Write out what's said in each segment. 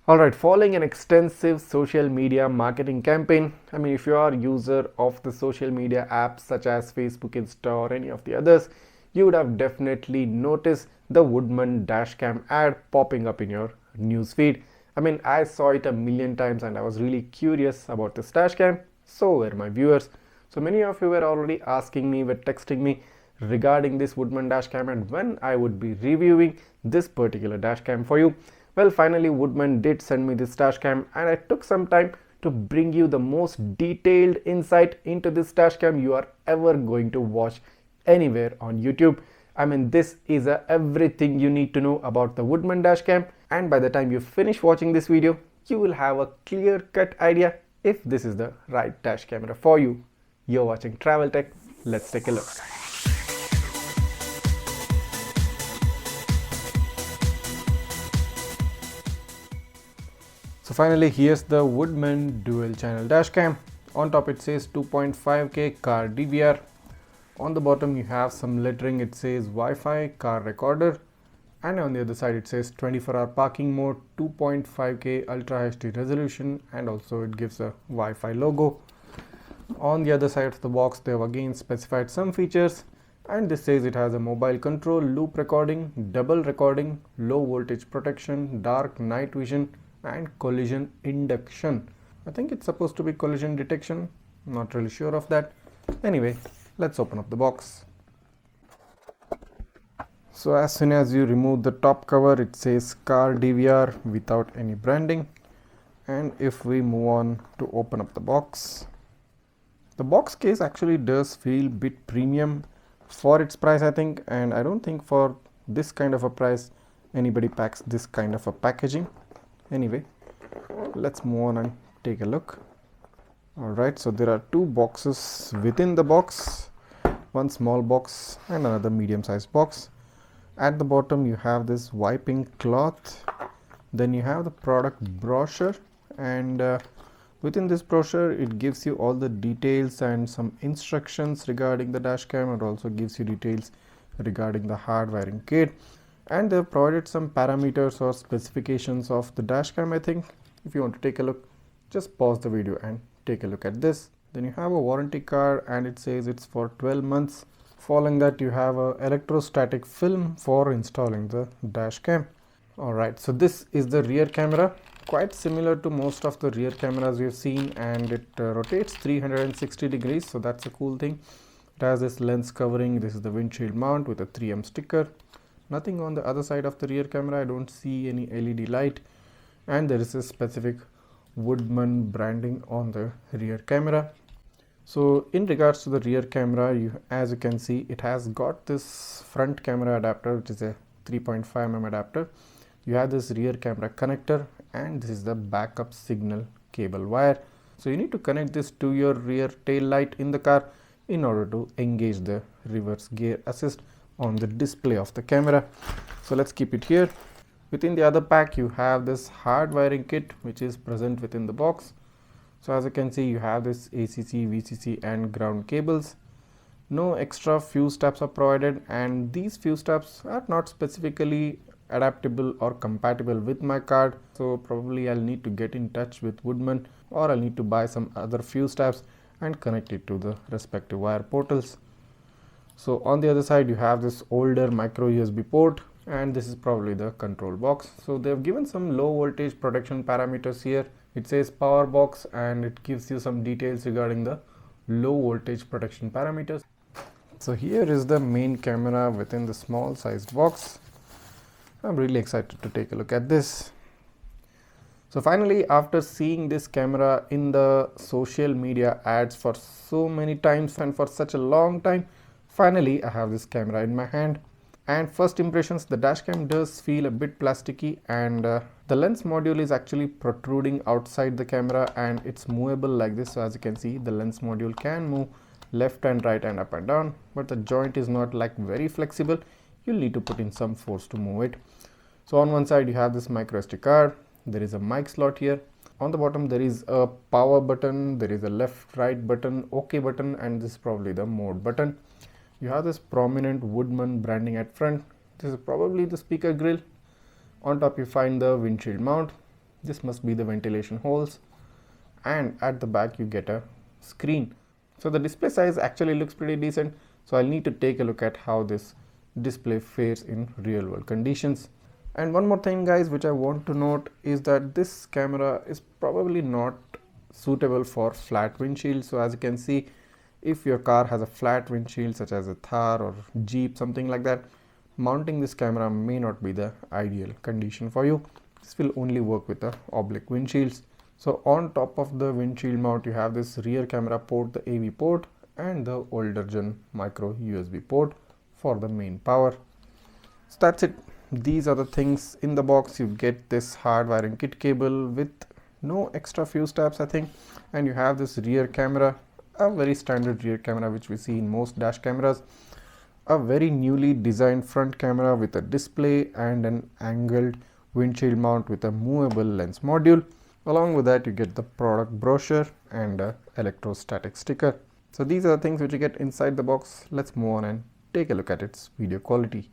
Alright, following an extensive social media marketing campaign, if you are a user of the social media apps such as Facebook, Insta or any of the others, you would have definitely noticed the Woodman Dashcam ad popping up in your newsfeed. I saw it a million times and I was really curious about this dashcam. So were my viewers. So many of you were already asking me, were texting me regarding this Woodman dashcam and when I would be reviewing this particular dashcam for you. Well, finally Woodman did send me this dashcam and I took some time to bring you the most detailed insight into this dashcam you are ever going to watch anywhere on YouTube. This is everything you need to know about the Woodman dashcam, and by the time you finish watching this video, you will have a clear-cut idea if this is the right dash camera for you. You're watching Travel Tech. Let's take a look. So finally, here's the Woodman dual channel dashcam. On top it says 2.5K car DVR. On the bottom you have some lettering, it says Wi-Fi car recorder, and on the other side it says 24-hour parking mode, 2.5K ultra HD resolution, and also it gives a Wi-Fi logo. On the other side of the box they have again specified some features, and this says it has a mobile control, loop recording, double recording, low voltage protection, dark night vision, and collision induction. I think it's supposed to be collision detection, not really sure of that. Anyway, let's open up the box. So as soon as you remove the top cover, it says car DVR without any branding. And if we move on to open up the box case actually does feel a bit premium for its price, I think, and I don't think for this kind of a price anybody packs this kind of a packaging. Anyway, let's move on and take a look. Alright, so there are two boxes within the box, one small box and another medium-sized box. At the bottom you have this wiping cloth, then you have the product brochure, and within this brochure it gives you all the details and some instructions regarding the dashcam. It also gives you details regarding the hard wiring kit, and they have provided some parameters or specifications of the dashcam. I think if you want to take a look, just pause the video and take a look at this. Then you have a warranty card and it says it's for 12 months. Following that you have a electrostatic film for installing the dashcam. Alright, so this is the rear camera, quite similar to most of the rear cameras we've seen, and it rotates 360 degrees, so that's a cool thing. It has this lens covering. This is the windshield mount with a 3M sticker. Nothing on the other side of the rear camera. I don't see any LED light, and there is a specific Woodman branding on the rear camera. So in regards to the rear camera, as you can see, it has got this front camera adapter, which is a 3.5mm adapter. You have this rear camera connector, and this is the backup signal cable wire. So you need to connect this to your rear tail light in the car in order to engage the reverse gear assist on the display of the camera. So let's keep it here. Within the other pack you have this hard wiring kit which is present within the box. So as you can see, you have this ACC, VCC and ground cables. No extra fuse tabs are provided, and these fuse tabs are not specifically adaptable or compatible with my card, so probably I'll need to get in touch with Woodman, or I'll need to buy some other fuse tabs and connect it to the respective wire portals. So on the other side you have this older micro USB port, and this is probably the control box. So they have given some low voltage protection parameters here. It says power box, and it gives you some details regarding the low voltage protection parameters. So here is the main camera within the small sized box. I'm really excited to take a look at this. So finally, after seeing this camera in the social media ads for so many times and for such a long time, finally I have this camera in my hand. And first impressions, the dashcam does feel a bit plasticky, and the lens module is actually protruding outside the camera, and it's movable like this. So as you can see, the lens module can move left and right and up and down, but the joint is not like very flexible. You'll need to put in some force to move it. So on one side you have this micro SD card. There is a mic slot here. On the bottom there is a power button, there is a left right button, OK button, and this is probably the mode button. You have this prominent Woodman branding at front. This is probably the speaker grill. On top you find the windshield mount. This must be the ventilation holes, and at the back you get a screen. So the display size actually looks pretty decent, so I'll need to take a look at how this display fares in real world conditions. And one more thing guys which I want to note is that this camera is probably not suitable for flat windshield. So as you can see, if your car has a flat windshield such as a Thar or Jeep, something like that, mounting this camera may not be the ideal condition for you. This will only work with the oblique windshields. So on top of the windshield mount, you have this rear camera port, the AV port, and the older gen micro USB port for the main power. So that's it. These are the things in the box. You get this hard wiring kit cable with no extra fuse tabs, I think, and you have this rear camera, a very standard rear camera which we see in most dash cameras, a very newly designed front camera with a display and an angled windshield mount with a movable lens module. Along with that, you get the product brochure and a electrostatic sticker. So these are the things which you get inside the box. Let's move on and take a look at its video quality.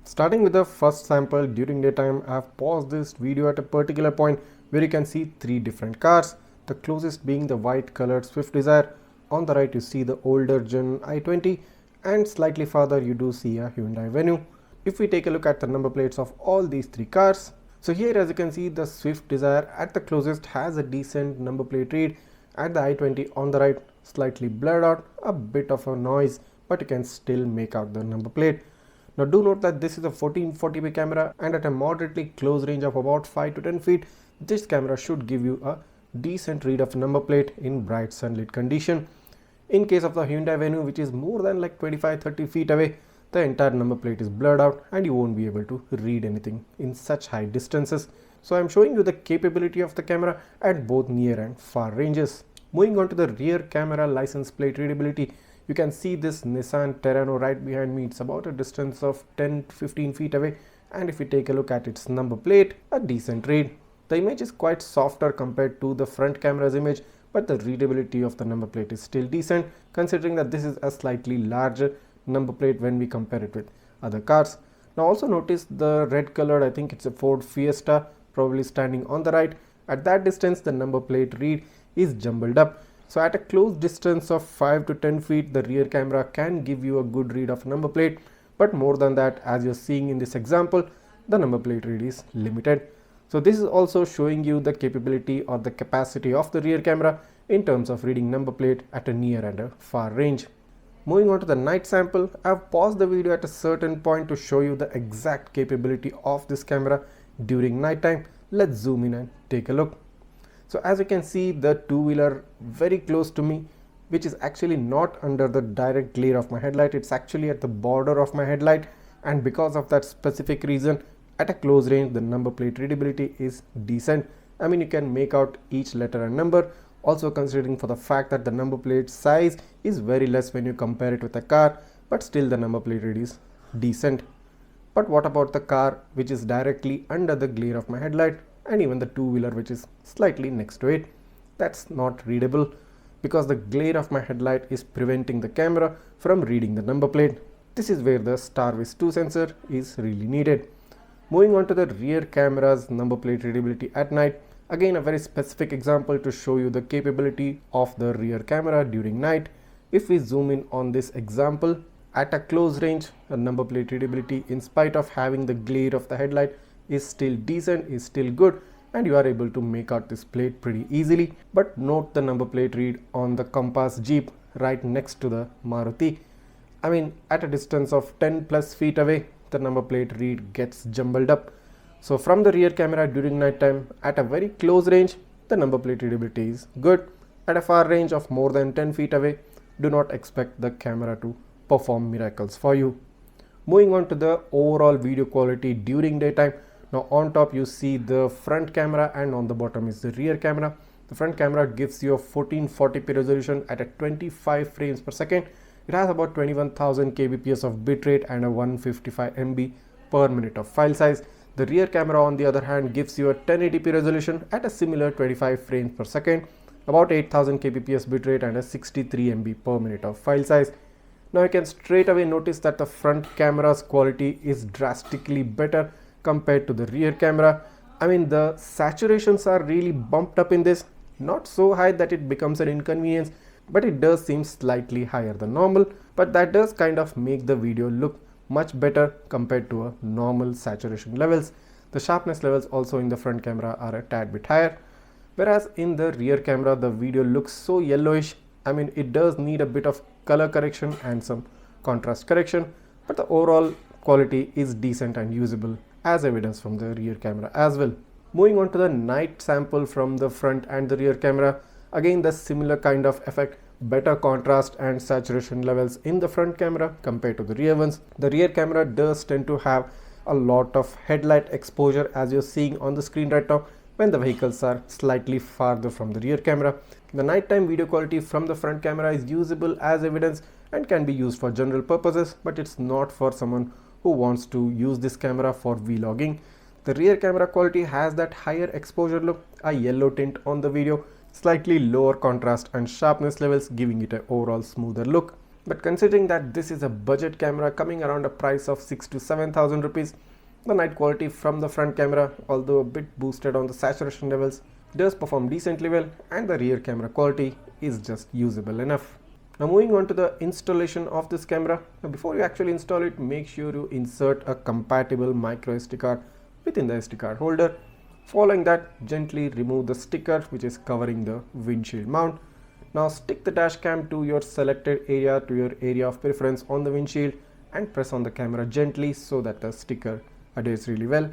Starting with the first sample during daytime, I have paused this video at a particular point where you can see three different cars, the closest being the white colored Swift Desire. On the right you see the older gen i20, and slightly farther you do see a Hyundai Venue. If we take a look at the number plates of all these three cars, so here as you can see, the Swift Desire at the closest has a decent number plate read. At the i20 on the right, slightly blurred out, a bit of a noise, but you can still make out the number plate. Now do note that this is a 1440p camera, and at a moderately close range of about 5 to 10 feet, this camera should give you a decent read of number plate in bright sunlit condition. In case of the Hyundai Venue, which is more than like 25-30 feet away, the entire number plate is blurred out and you won't be able to read anything in such high distances. So I'm showing you the capability of the camera at both near and far ranges. Moving on to the rear camera license plate readability, you can see this Nissan Terrano right behind me. It's about a distance of 10-15 feet away, and if you take a look at its number plate, a decent read. The image is quite softer compared to the front camera's image, but the readability of the number plate is still decent, considering that this is a slightly larger number plate when we compare it with other cars. Now also notice the red colored, I think it's a Ford Fiesta, probably standing on the right. At that distance, the number plate read is jumbled up. So at a close distance of 5 to 10 feet, the rear camera can give you a good read of number plate, but more than that, as you're seeing in this example, the number plate read is limited. So this is also showing you the capability or the capacity of the rear camera in terms of reading number plate at a near and a far range. Moving on to the night sample, I've paused the video at a certain point to show you the exact capability of this camera during night time. Let's zoom in and take a look. So as you can see, the two-wheeler very close to me, which is actually not under the direct glare of my headlight, it's actually at the border of my headlight, and because of that specific reason, at a close range the number plate readability is decent. I mean, you can make out each letter and number, also considering for the fact that the number plate size is very less when you compare it with a car, but still the number plate read is decent. But what about the car which is directly under the glare of my headlight, and even the two-wheeler which is slightly next to it? That's not readable because the glare of my headlight is preventing the camera from reading the number plate. This is where the StarVis 2 sensor is really needed. Moving on to the rear camera's number plate readability at night. Again, a very specific example to show you the capability of the rear camera during night. If we zoom in on this example, at a close range, the number plate readability, in spite of having the glare of the headlight, is still decent, is still good, and you are able to make out this plate pretty easily. But note the number plate read on the Compass Jeep right next to the Maruti. I mean, at a distance of 10 plus feet away, the number plate read gets jumbled up. So from the rear camera during night time, at a very close range, the number plate readability is good. At a far range of more than 10 feet away, do not expect the camera to perform miracles for you. Moving on to the overall video quality during daytime. Now on top you see the front camera, and on the bottom is the rear camera. The front camera gives you a 1440p resolution at a 25 frames per second. It has about 21,000 kbps of bitrate and a 155 MB per minute of file size. The rear camera on the other hand gives you a 1080p resolution at a similar 25 frames per second, about 8000 kbps bitrate and a 63 MB per minute of file size. Now you can straight away notice that the front camera's quality is drastically better compared to the rear camera. I mean, the saturations are really bumped up in this, not so high that it becomes an inconvenience, but it does seem slightly higher than normal, but that does kind of make the video look much better compared to a normal saturation levels. The sharpness levels also in the front camera are a tad bit higher, whereas in the rear camera the video looks so yellowish. I mean, it does need a bit of color correction and some contrast correction, but the overall quality is decent and usable, as evidence from the rear camera as well. Moving on to the night sample from the front and the rear camera, again the similar kind of effect, better contrast and saturation levels in the front camera compared to the rear ones. The rear camera does tend to have a lot of headlight exposure, as you're seeing on the screen right now, when the vehicles are slightly farther from the rear camera. The nighttime video quality from the front camera is usable as evidence and can be used for general purposes, but it's not for someone who wants to use this camera for vlogging. The rear camera quality has that higher exposure look, a yellow tint on the video, slightly lower contrast and sharpness levels, giving it an overall smoother look. But considering that this is a budget camera coming around a price of 6,000 to 7,000 rupees, the night quality from the front camera, although a bit boosted on the saturation levels, does perform decently well, and the rear camera quality is just usable enough. Now moving on to the installation of this camera. Now before you actually install it, make sure you insert a compatible micro SD card within the SD card holder. Following that, gently remove the sticker which is covering the windshield mount. Now stick the dash cam to your selected area, to your area of preference on the windshield, and press on the camera gently so that the sticker adheres really well.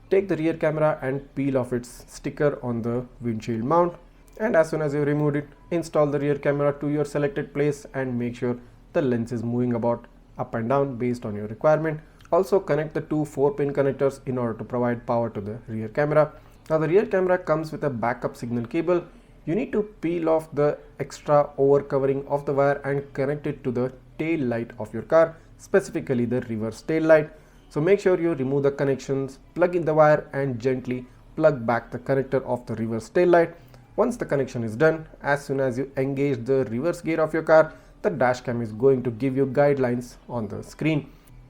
Take the rear camera and peel off its sticker on the windshield mount, and as soon as you removed it, install the rear camera to your selected place and make sure the lens is moving about up and down based on your requirement. Also connect the two 4-pin connectors in order to provide power to the rear camera. Now the rear camera comes with a backup signal cable. You need to peel off the extra over covering of the wire and connect it to the tail light of your car, specifically the reverse tail light. So make sure you remove the connections, plug in the wire and gently plug back the connector of the reverse tail light. Once the connection is done, as soon as you engage the reverse gear of your car, the dash cam is going to give you guidelines on the screen.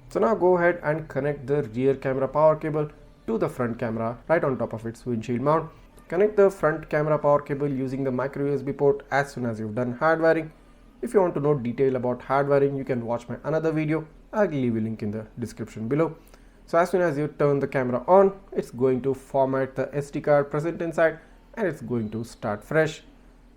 So now go ahead and connect the rear camera power cable to the front camera right on top of its windshield mount. Connect the front camera power cable using the micro USB port as soon as you've done hardwiring. If you want to know detail about hardwiring, you can watch my another video. I'll leave a link in the description below. So as soon as you turn the camera on, it's going to format the SD card present inside and it's going to start fresh.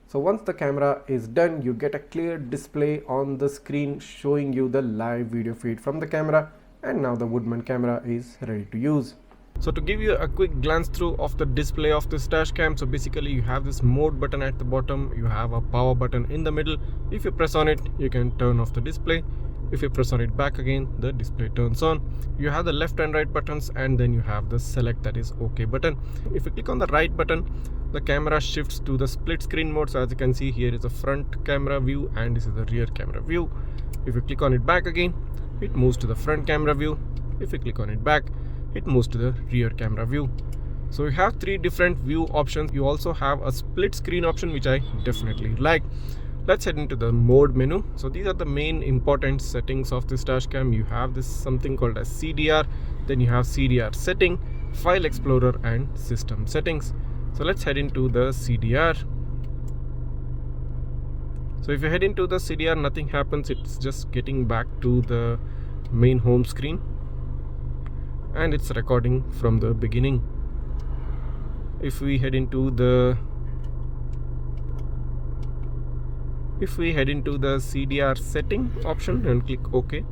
So once the camera is done, you get a clear display on the screen showing you the live video feed from the camera, and now the Woodman camera is ready to use. So to give you a quick glance through of the display of this dash cam, so basically you have this mode button at the bottom, you have a power button in the middle. If you press on it, you can turn off the display. If you press on it back again, the display turns on. You have the left and right buttons, and then you have the select, that is OK button. If you click on the right button, the camera shifts to the split screen mode. So as you can see, here is the front camera view and this is the rear camera view. If you click on it back again, it moves to the front camera view. If you click on it back, it moves to the rear camera view. So you have three different view options. You also have a split screen option, which I definitely like. Let's head into the mode menu. So these are the main important settings of this dash cam. You have this something called as CDR, then you have CDR setting, file explorer and system settings. So let's head into the CDR. So if you head into the CDR, nothing happens. It's just getting back to the main home screen and it's recording from the beginning. If we head into the CDR setting option and click OK.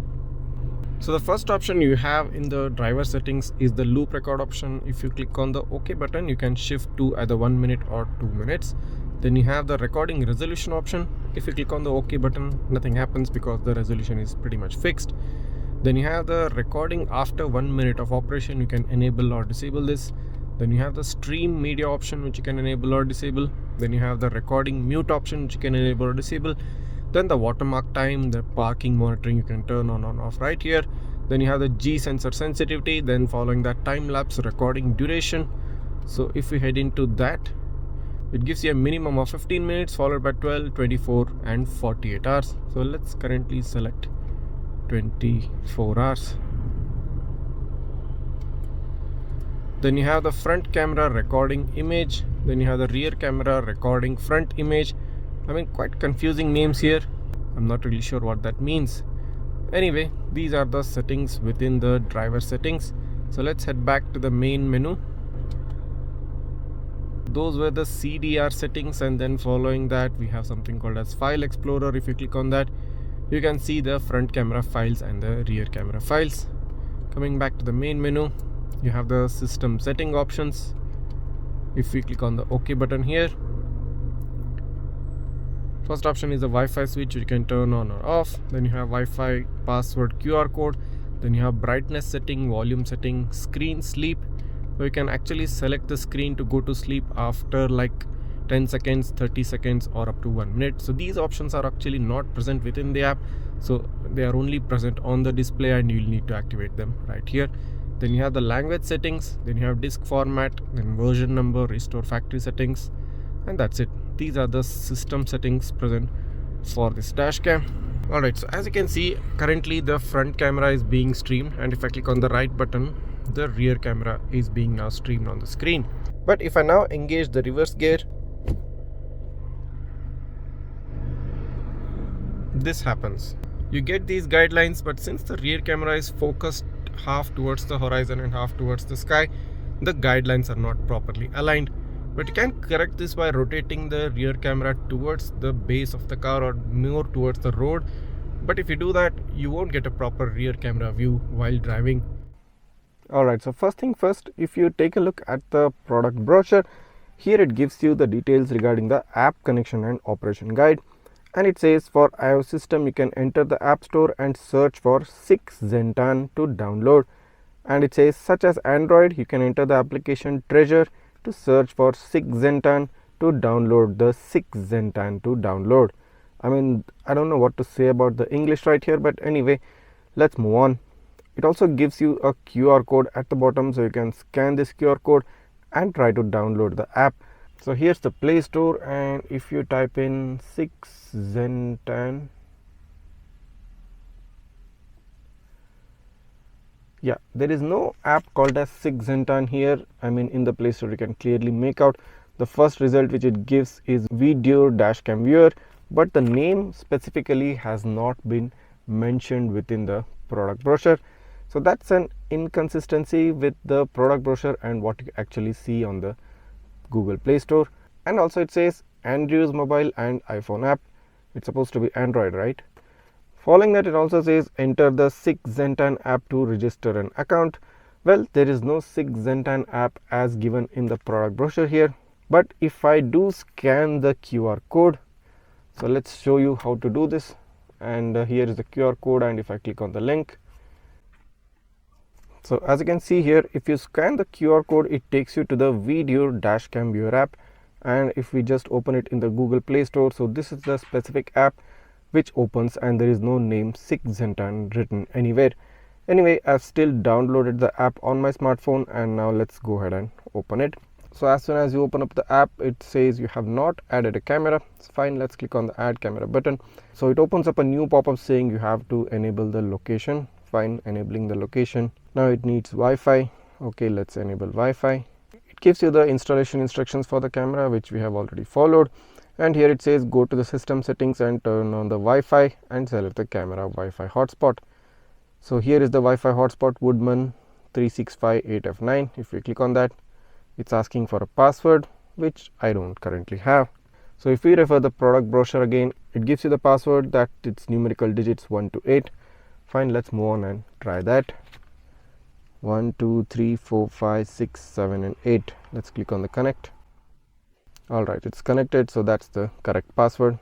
So the first option you have in the driver settings is the loop record option. If you click on the OK button, you can shift to either 1 minute or 2 minutes. Then you have the recording resolution option. If you click on the OK button, nothing happens because the resolution is pretty much fixed. Then you have the recording after 1 minute of operation. You can enable or disable this. Then you have the stream media option, which you can enable or disable. Then you have the recording mute option, which you can enable or disable. Then the watermark time, the parking monitoring, you can turn on or off right here. Then you have the G sensor sensitivity. Then following that, time lapse recording duration. So if we head into that, it gives you a minimum of 15 minutes followed by 12, 24 and 48 hours. So let's currently select 24 hours. Then you have the front camera recording image. Then you have the rear camera recording front image. I mean, quite confusing names here. I'm not really sure what that means. Anyway, these are the settings within the driver settings. So let's head back to the main menu. Those were the CDR settings, and then following that we have something called as File Explorer. If you click on that, you can see the front camera files and the rear camera files. Coming back to the main menu, you have the system setting options. If we click on the OK button here, first option is the Wi-Fi switch, you can turn on or off. Then you have Wi-Fi password QR code. Then you have brightness setting, volume setting, screen sleep. So you can actually select the screen to go to sleep after like 10 seconds, 30 seconds or up to 1 minute. So these options are actually not present within the app. So they are only present on the display and you'll need to activate them right here. Then you have the language settings, then you have disk format, then version number, restore factory settings, and that's it. These are the system settings present for this dash cam. Alright, so as you can see, currently the front camera is being streamed, and if I click on the right button, the rear camera is being now streamed on the screen. But if I now engage the reverse gear, this happens. You get these guidelines, but since the rear camera is focused half towards the horizon and half towards the sky, the guidelines are not properly aligned. But you can correct this by rotating the rear camera towards the base of the car or more towards the road. But if you do that, you won't get a proper rear camera view while driving. Alright, so first thing first, if you take a look at the product brochure, here it gives you the details regarding the app connection and operation guide. And it says for iOS system, you can enter the App Store and search for 6 Zentan to download. And it says such as Android, you can enter the application Treasure to search for 6 Zentan to download the 6 Zentan to download. I mean, I don't know what to say about the English right here, but anyway, let's move on. It also gives you a QR code at the bottom, so you can scan this QR code and try to download the app. So here's the Play Store, and if you type in 6 Zentan, yeah, there is no app called as 6 Zentan here. I mean, in the Play Store you can clearly make out the first result which it gives is Video Dashcam Viewer, but the name specifically has not been mentioned within the product brochure. So that's an inconsistency with the product brochure and what you actually see on the Google Play Store. And also it says Andrew's mobile and iPhone app. It's supposed to be Android, right? Following that, it also says enter the 6 Zentan app to register an account. Well, there is no 6 Zentan app as given in the product brochure here. But if I do scan the QR code, so let's show you how to do this. And here is the QR code, and if I click on the link, so as you can see here, if you scan the QR code, it takes you to the Video Dashcam Viewer app. And if we just open it in the Google Play Store, so this is the specific app which opens, and there is no name 6 Zentan written anywhere. Anyway, I've still downloaded the app on my smartphone, and now let's go ahead and open it. So as soon as you open up the app, it says you have not added a camera. It's fine, let's click on the add camera button. So it opens up a new pop-up saying you have to enable the location. Fine, enabling the location. Now it needs Wi-Fi. Okay, let's enable Wi-Fi. It gives you the installation instructions for the camera, which we have already followed. And here it says go to the system settings and turn on the Wi-Fi and select the camera Wi-Fi hotspot. So here is the Wi-Fi hotspot, Woodman 365.8F9. If we click on that, it's asking for a password, which I don't currently have. So if we refer the product brochure again, it gives you the password that it's numerical digits 1 to 8. Fine, let's move on and try that. 1 2 3 4 5 6 7 and 8. Let's click on the connect. Alright, it's connected, so that's the correct password.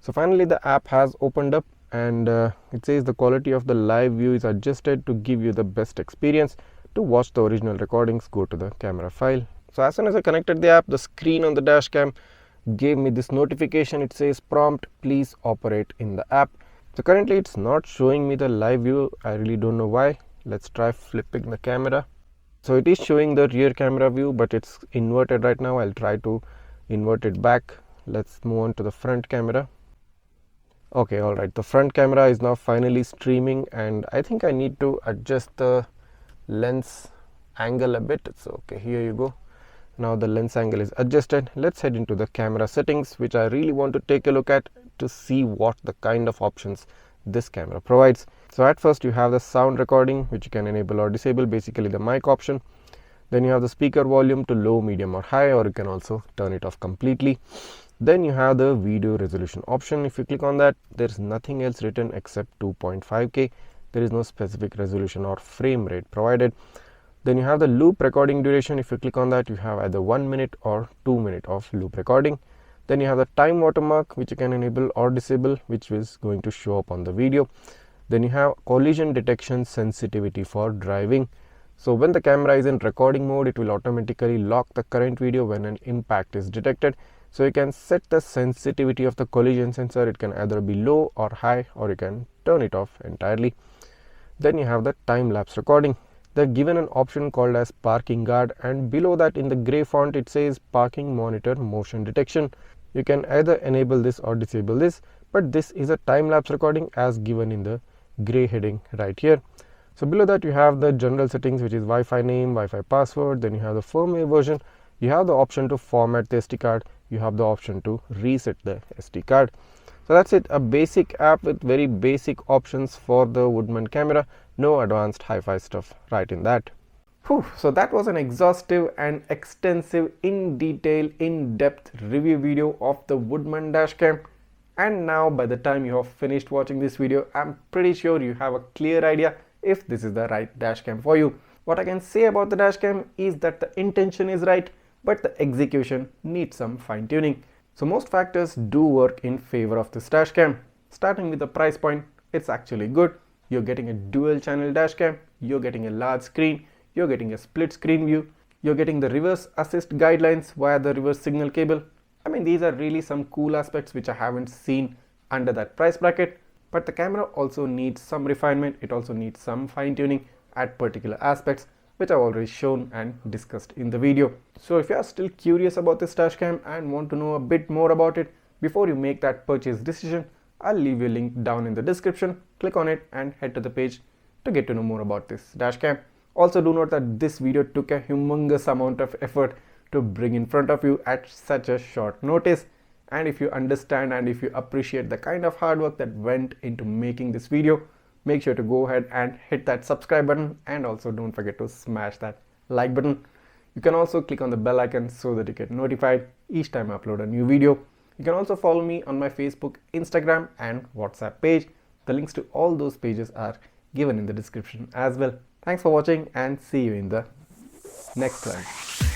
So finally the app has opened up, and it says the quality of the live view is adjusted to give you the best experience. To watch the original recordings, go to the camera file. So as soon as I connected the app, the screen on the dash cam gave me this notification. It says prompt, please operate in the app. So currently it's not showing me the live view. I really don't know why. Let's try flipping the camera. So it is showing the rear camera view, but it's inverted right now. I'll try to invert it back. Let's move on to the front camera. Okay, alright, the front camera is now finally streaming, and I think I need to adjust the lens angle a bit. So okay, here you go. Now the lens angle is adjusted. Let's head into the camera settings, which I really want to take a look at to see what the kind of options this camera provides. So at first you have the sound recording, which you can enable or disable, basically the mic option. Then you have the speaker volume to low, medium or high, or you can also turn it off completely. Then you have the video resolution option. If you click on that, there's nothing else written except 2.5K. There is no specific resolution or frame rate provided. Then you have the loop recording duration. If you click on that, you have either 1 minute or 2 minutes of loop recording. Then you have the time watermark, which you can enable or disable, which is going to show up on the video. Then you have collision detection sensitivity for driving. So when the camera is in recording mode, it will automatically lock the current video when an impact is detected. So you can set the sensitivity of the collision sensor. It can either be low or high, or you can turn it off entirely. Then you have the time lapse recording. They're given an option called as parking guard, and below that in the gray font it says parking monitor motion detection. You can either enable this or disable this, but this is a time lapse recording as given in the gray heading right here. So below that you have the general settings, which is Wi-Fi name, Wi-Fi password. Then you have the firmware version. You have the option to format the SD card. You have the option to reset the SD card. So that's it, a basic app with very basic options for the Woodman camera. No advanced hi-fi stuff right in that. Whew, so that was an exhaustive and extensive, in detail, in-depth review video of the Woodman Dashcam. And now by the time you have finished watching this video, I'm pretty sure you have a clear idea if this is the right dashcam for you. What I can say about the dashcam is that the intention is right, but the execution needs some fine-tuning. So most factors do work in favor of this dashcam. Starting with the price point, it's actually good. You're getting a dual channel dashcam, you're getting a large screen, you're getting a split screen view, you're getting the reverse assist guidelines via the reverse signal cable. I mean, these are really some cool aspects which I haven't seen under that price bracket. But the camera also needs some refinement. It also needs some fine-tuning at particular aspects, which I've already shown and discussed in the video. So if you are still curious about this dashcam and want to know a bit more about it before you make that purchase decision, I'll leave you a link down in the description. Click on it and head to the page to get to know more about this dashcam. Also do note that this video took a humongous amount of effort to bring in front of you at such a short notice. And if you understand and if you appreciate the kind of hard work that went into making this video, make sure to go ahead and hit that subscribe button, and also don't forget to smash that like button. You can also click on the bell icon so that you get notified each time I upload a new video. You can also follow me on my Facebook, Instagram and WhatsApp page. The links to all those pages are given in the description as well. Thanks for watching and see you in the next one.